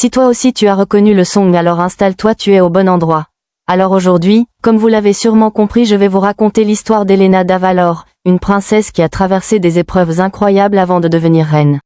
Si toi aussi tu as reconnu le song, alors installe-toi, tu es au bon endroit. Alors aujourd'hui, comme vous l'avez sûrement compris, je vais vous raconter l'histoire d'Helena d'Avalor, une princesse qui a traversé des épreuves incroyables avant de devenir reine.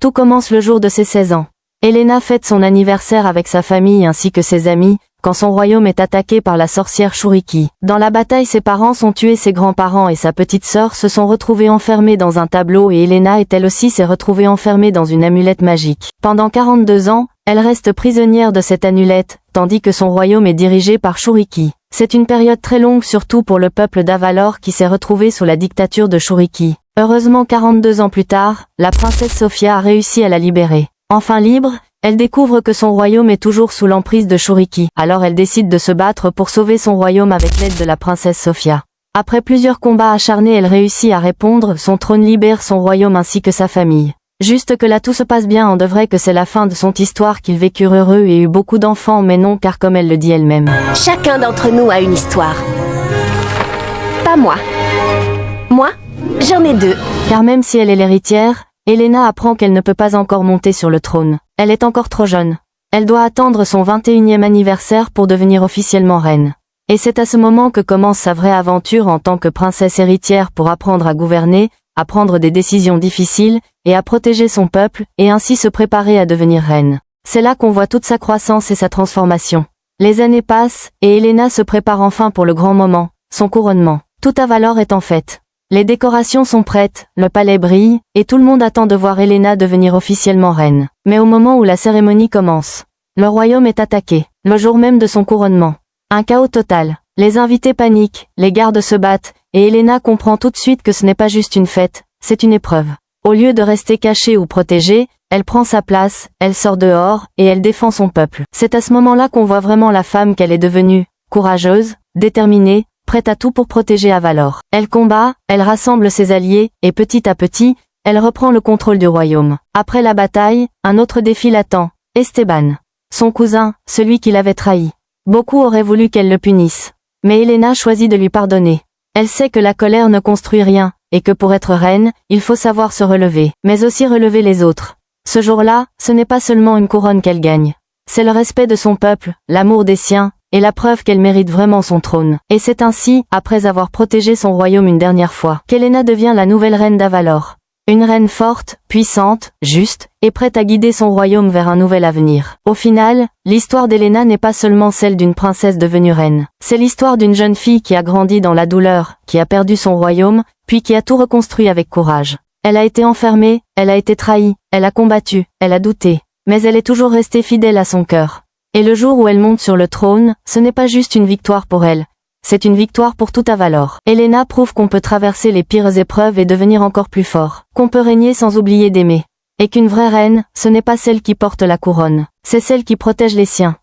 Tout commence le jour de ses 16 ans. Helena fête son anniversaire avec sa famille ainsi que ses amis, quand son royaume est attaqué par la sorcière Shuriki. Dans la bataille, ses parents sont tués, ses grands-parents et sa petite sœur se sont retrouvés enfermés dans un tableau et Helena elle aussi s'est retrouvée enfermée dans une amulette magique. Pendant 42 ans, elle reste prisonnière de cette amulette, tandis que son royaume est dirigé par Shuriki. C'est une période très longue surtout pour le peuple d'Avalor qui s'est retrouvé sous la dictature de Shuriki. Heureusement 42 ans plus tard, la princesse Sophia a réussi à la libérer. Enfin libre, elle découvre que son royaume est toujours sous l'emprise de Shuriki. Alors elle décide de se battre pour sauver son royaume avec l'aide de la princesse Sophia. Après plusieurs combats acharnés, elle réussit à répondre, son trône libère son royaume ainsi que sa famille. Juste que là tout se passe bien, on devrait que c'est la fin de son histoire, qu'ils vécurent heureux et eut beaucoup d'enfants, mais non, car comme elle le dit elle-même. Chacun d'entre nous a une histoire. Pas moi. Moi, j'en ai deux. Car même si elle est l'héritière, Helena apprend qu'elle ne peut pas encore monter sur le trône. Elle est encore trop jeune. Elle doit attendre son 21e anniversaire pour devenir officiellement reine. Et c'est à ce moment que commence sa vraie aventure en tant que princesse héritière pour apprendre à gouverner, à prendre des décisions difficiles, et à protéger son peuple, et ainsi se préparer à devenir reine. C'est là qu'on voit toute sa croissance et sa transformation. Les années passent, et Helena se prépare enfin pour le grand moment, son couronnement. Tout Avalor est en fête. Les décorations sont prêtes, le palais brille, et tout le monde attend de voir Helena devenir officiellement reine. Mais au moment où la cérémonie commence, le royaume est attaqué, le jour même de son couronnement. Un chaos total. Les invités paniquent, les gardes se battent, et Helena comprend tout de suite que ce n'est pas juste une fête, c'est une épreuve. Au lieu de rester cachée ou protégée, elle prend sa place, elle sort dehors, et elle défend son peuple. C'est à ce moment-là qu'on voit vraiment la femme qu'elle est devenue, courageuse, déterminée, prête à tout pour protéger Avalor. Elle combat, elle rassemble ses alliés, et petit à petit, elle reprend le contrôle du royaume. Après la bataille, un autre défi l'attend, Esteban. Son cousin, celui qui l'avait trahi. Beaucoup auraient voulu qu'elle le punisse. Mais Helena choisit de lui pardonner. Elle sait que la colère ne construit rien, et que pour être reine, il faut savoir se relever, mais aussi relever les autres. Ce jour-là, ce n'est pas seulement une couronne qu'elle gagne. C'est le respect de son peuple, l'amour des siens, et la preuve qu'elle mérite vraiment son trône. Et c'est ainsi, après avoir protégé son royaume une dernière fois, qu'Helena devient la nouvelle reine d'Avalor. Une reine forte, puissante, juste, et prête à guider son royaume vers un nouvel avenir. Au final, l'histoire d'Helena n'est pas seulement celle d'une princesse devenue reine. C'est l'histoire d'une jeune fille qui a grandi dans la douleur, qui a perdu son royaume, puis qui a tout reconstruit avec courage. Elle a été enfermée, elle a été trahie, elle a combattu, elle a douté. Mais elle est toujours restée fidèle à son cœur. Et le jour où elle monte sur le trône, ce n'est pas juste une victoire pour elle. C'est une victoire pour tout Avalor. Helena prouve qu'on peut traverser les pires épreuves et devenir encore plus fort. Qu'on peut régner sans oublier d'aimer. Et qu'une vraie reine, ce n'est pas celle qui porte la couronne. C'est celle qui protège les siens.